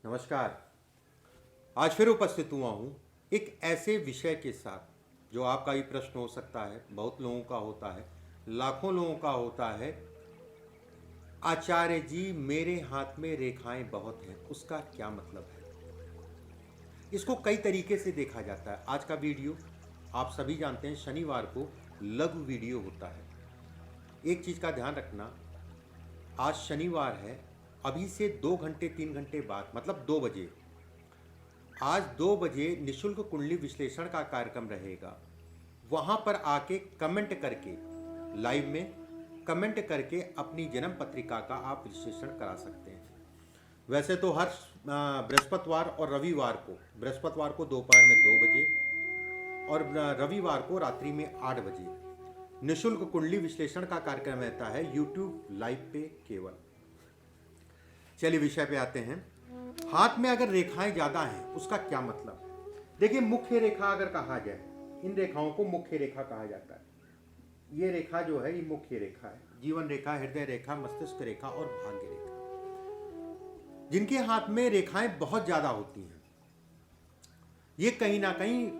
नमस्कार। आज फिर उपस्थित हुआ हूँ एक ऐसे विषय के साथ जो आपका भी प्रश्न हो सकता है, बहुत लोगों का होता है, लाखों लोगों का होता है। आचार्य जी, मेरे हाथ में रेखाएं बहुत हैं, उसका क्या मतलब है? इसको कई तरीके से देखा जाता है। आज का वीडियो आप सभी जानते हैं, शनिवार को लघु वीडियो होता है। एक चीज़ का ध्यान रखना, आज शनिवार है, अभी से 2 घंटे 3 घंटे बाद मतलब 2 बजे, आज 2 बजे निशुल्क कुंडली विश्लेषण का कार्यक्रम रहेगा। वहाँ पर आके कमेंट करके, लाइव में कमेंट करके अपनी जन्म पत्रिका का आप विश्लेषण करा सकते हैं। वैसे तो हर बृहस्पतिवार और रविवार को, बृहस्पतिवार को दोपहर में 2 बजे और रविवार को रात्रि में 8 बजे निशुल्क कुंडली विश्लेषण का कार्यक्रम रहता है यूट्यूब लाइव पे केवल। चलिए विषय पे आते हैं। हाथ में अगर रेखाएं ज्यादा हैं उसका क्या मतलब है? देखिए, मुख्य रेखा अगर कहा जाए, इन रेखाओं को मुख्य रेखा कहा जाता है। ये रेखा जो है, ये मुख्य रेखा है। जीवन रेखा, हृदय रेखा, मस्तिष्क रेखा और भाग्य रेखा। जिनके हाथ में रेखाएं बहुत ज्यादा होती हैं, ये कहीं ना कहीं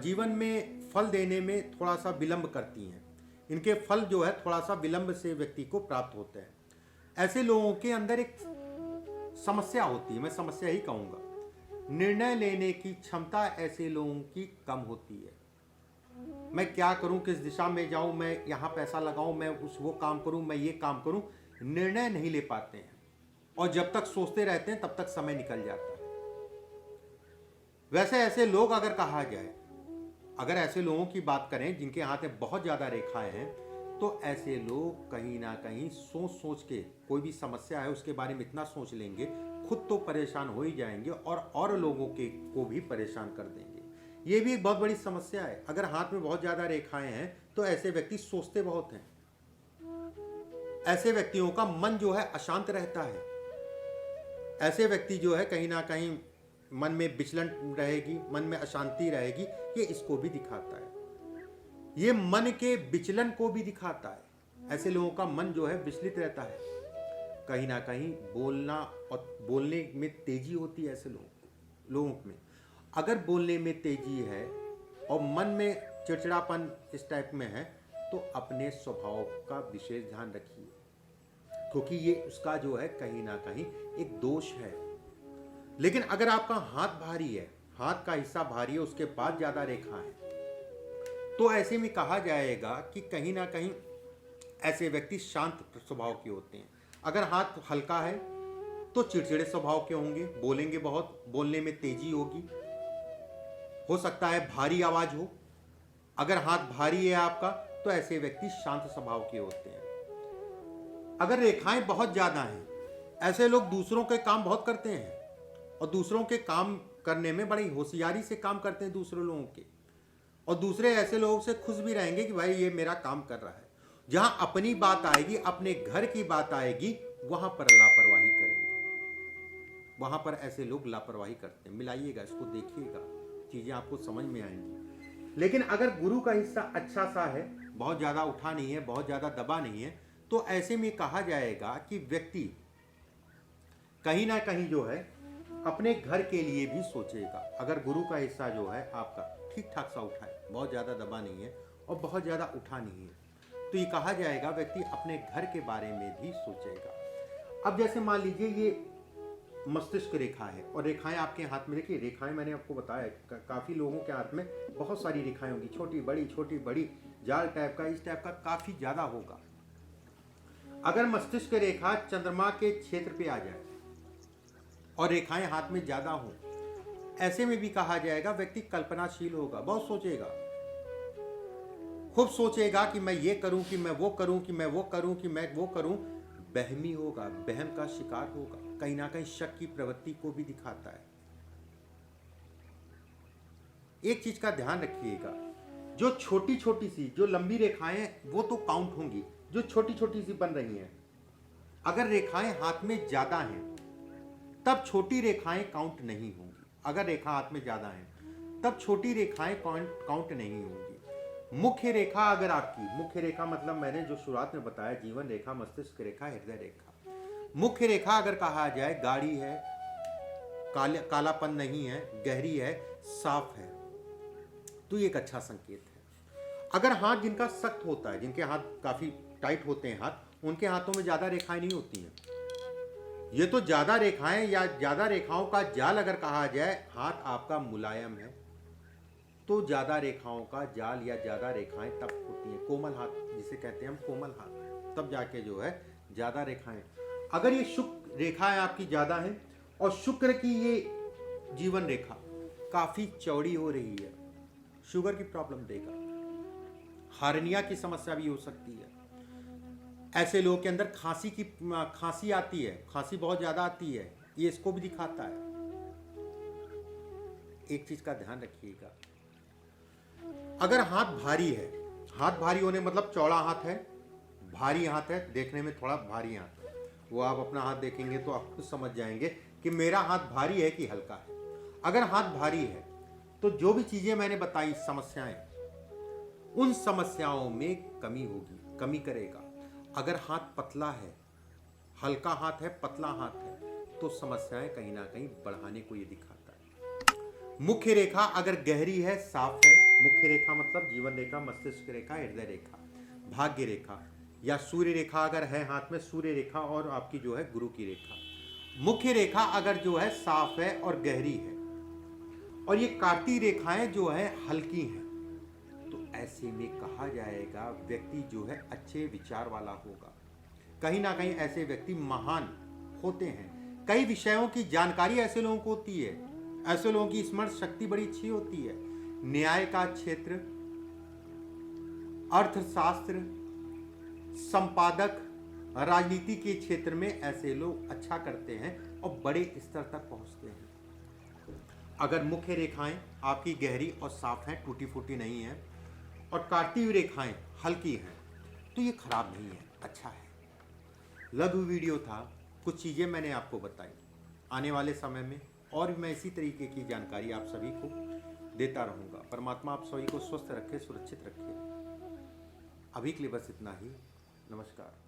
जीवन में फल देने में थोड़ा सा विलंब करती हैं। इनके फल जो है थोड़ा सा विलंब से व्यक्ति को प्राप्त होते हैं। ऐसे लोगों के अंदर एक समस्या होती है, मैं समस्या ही कहूँगा। निर्णय लेने की क्षमता ऐसे लोगों की कम होती है। मैं क्या करूं, किस दिशा में जाऊं, मैं यहाँ पैसा लगाऊं, मैं वो काम करूं, मैं ये काम करूं, निर्णय नहीं ले पाते हैं। और जब तक सोचते रहते हैं तब तक समय निकल जाता है। वैसे ऐसे लोग अगर कहा जाए, अगर ऐसे लोगों की बात करें जिनके हाथ में बहुत ज़्यादा रेखाएं हैं, तो ऐसे लोग कहीं ना कहीं सोच सोच के, कोई भी समस्या है उसके बारे में इतना सोच लेंगे, खुद तो परेशान हो ही जाएंगे और लोगों के को भी परेशान कर देंगे। ये भी एक बहुत बड़ी समस्या है। अगर हाथ में बहुत ज़्यादा रेखाएं हैं तो ऐसे व्यक्ति सोचते बहुत हैं। ऐसे व्यक्तियों का मन जो है अशांत रहता है। ऐसे व्यक्ति जो है कहीं ना कहीं मन में विचलन रहेगी, मन में अशांति रहेगी। ये इसको भी दिखाता है, ये मन के विचलन को भी दिखाता है। ऐसे लोगों का मन जो है विचलित रहता है। कहीं ना कहीं बोलना और बोलने में तेजी होती है। ऐसे लोगों में अगर बोलने में तेजी है और मन में चिड़चिड़ापन इस टाइप में है, तो अपने स्वभाव का विशेष ध्यान रखिए, क्योंकि ये उसका जो है कहीं ना कहीं एक दोष है। लेकिन अगर आपका हाथ भारी है, हाथ का हिस्सा भारी है, उसके बाद ज्यादा रेखा है, तो ऐसे में कहा जाएगा कि कहीं ना कहीं ऐसे व्यक्ति शांत स्वभाव के होते हैं। अगर हाथ हल्का है तो चिड़चिड़े स्वभाव के होंगे, बोलेंगे बहुत, बोलने में तेजी होगी, हो सकता है भारी आवाज हो। अगर हाथ भारी है आपका तो ऐसे व्यक्ति शांत स्वभाव के होते हैं। अगर रेखाएं बहुत ज्यादा हैं, ऐसे लोग दूसरों के काम बहुत करते हैं और दूसरों के काम करने में बड़ी होशियारी से काम करते हैं दूसरे लोगों के, और दूसरे ऐसे लोगों से खुश भी रहेंगे कि भाई ये मेरा काम कर रहा है। जहां अपनी बात आएगी, अपने घर की बात आएगी, वहां पर लापरवाही करेंगे। वहां पर ऐसे लोग लापरवाही करते हैं। मिलाइएगा, इसको देखिएगा, चीजें आपको समझ में आएंगी। लेकिन अगर गुरु का हिस्सा अच्छा सा है, बहुत ज्यादा उठा नहीं है, बहुत ज्यादा दबा नहीं है, तो ऐसे में कहा जाएगा कि व्यक्ति कहीं ना कहीं जो है अपने घर के लिए भी सोचेगा। अगर गुरु का हिस्सा जो है आपका ठीक ठाक सा उठा है, बहुत ज़्यादा दबा नहीं है और बहुत ज़्यादा उठा नहीं है, तो ये कहा जाएगा व्यक्ति अपने घर के बारे में भी सोचेगा। अब जैसे मान लीजिए ये मस्तिष्क रेखा है और रेखाएं आपके हाथ में, देखिए रेखाएं मैंने आपको बताया काफ़ी लोगों के हाथ में बहुत सारी रेखाएं होंगी, छोटी बड़ी जाल टाइप का, इस टाइप का काफ़ी ज़्यादा होगा। अगर मस्तिष्क रेखा चंद्रमा के क्षेत्र पे आ जाए और रेखाएं हाथ में ज्यादा हों, ऐसे में भी कहा जाएगा व्यक्ति कल्पनाशील होगा, बहुत सोचेगा, खूब सोचेगा कि मैं ये करूं, कि मैं वो करूं, कि मैं वो करूं, कि मैं वो करूं। बहमी होगा, बहम का शिकार होगा, कहीं ना कहीं शक की प्रवृत्ति को भी दिखाता है। एक चीज का ध्यान रखिएगा, जो छोटी छोटी सी, जो लंबी रेखाएं वो तो काउंट होंगी, जो छोटी छोटी सी बन रही हैं, अगर रेखाएं हाथ में ज्यादा हैं तब छोटी रेखाएं काउंट नहीं होंगी। अगर रेखा हाथ में ज्यादा है तब छोटी रेखाएं काउंट नहीं होंगी। मुख्य रेखा अगर आपकी, मुख्य रेखा मतलब मैंने जो शुरुआत में बताया, जीवन रेखा, मस्तिष्क रेखा, हृदय रेखा। मुख्य रेखा अगर कहा जाए गाड़ी है, कालापन नहीं है, गहरी है, साफ है, तो ये एक अच्छा संकेत है। अगर हाथ जिनका सख्त होता है, जिनके हाथ काफ़ी टाइट होते हैं हाथ, उनके हाथों में ज़्यादा रेखाएं नहीं होती हैं। ये तो ज़्यादा रेखाएं या ज़्यादा रेखाओं का जाल अगर कहा जाए, हाथ आपका मुलायम है तो ज़्यादा रेखाओं का जाल या ज़्यादा रेखाएं तब होती हैं। कोमल हाथ जिसे कहते हैं हम, कोमल हाथ, तब जाके जो है ज़्यादा रेखाएं। अगर ये शुक्र रेखाएं आपकी ज़्यादा हैं और शुक्र की ये जीवन रेखा काफ़ी चौड़ी हो रही है, शुगर की प्रॉब्लम देगा, हार्निया की समस्या भी हो सकती है। ऐसे लोगों के अंदर खांसी आती है, खांसी बहुत ज़्यादा आती है, ये इसको भी दिखाता है। एक चीज़ का ध्यान रखिएगा, अगर हाथ भारी है, हाथ भारी होने मतलब चौड़ा हाथ है, भारी हाथ है, देखने में थोड़ा भारी हाथ है, वो आप अपना हाथ देखेंगे तो आप खुद समझ जाएंगे कि मेरा हाथ भारी है कि हल्का है। अगर हाथ भारी है तो जो भी चीज़ें मैंने बताई समस्याएं, उन समस्याओं में कमी होगी, कमी करेगा। अगर हाथ पतला है, हल्का हाथ है, पतला हाथ है, तो समस्याएं कहीं ना कहीं बढ़ाने को ये दिखाता है। मुख्य रेखा अगर गहरी है, साफ है, मुख्य रेखा मतलब जीवन रेखा, मस्तिष्क रेखा, हृदय रेखा, भाग्य रेखा या सूर्य रेखा अगर है हाथ में, सूर्य रेखा और आपकी जो है गुरु की रेखा, मुख्य रेखा अगर जो है साफ है और गहरी है और ये काटी रेखाएं जो है हल्की हैं, तो ऐसे में कहा जाएगा व्यक्ति जो है अच्छे विचार वाला होगा। कहीं ना कहीं ऐसे व्यक्ति महान होते हैं। कई विषयों की जानकारी ऐसे लोगों को होती है, ऐसे लोगों की स्मरण शक्ति बड़ी अच्छी होती है। न्याय का क्षेत्र, अर्थशास्त्र, संपादक, राजनीति के क्षेत्र में ऐसे लोग अच्छा करते हैं और बड़े स्तर तक पहुंचते हैं। अगर मुख्य रेखाएं आपकी गहरी और साफ हैं, टूटी फूटी नहीं है, और काटी हुई रेखाएं हल्की हैं, तो ये खराब नहीं है, अच्छा है। लघु वीडियो था, कुछ चीज़ें मैंने आपको बताई। आने वाले समय में और भी मैं इसी तरीके की जानकारी आप सभी को देता रहूँगा। परमात्मा आप सभी को स्वस्थ रखे, सुरक्षित रखे। अभी के लिए बस इतना ही। नमस्कार।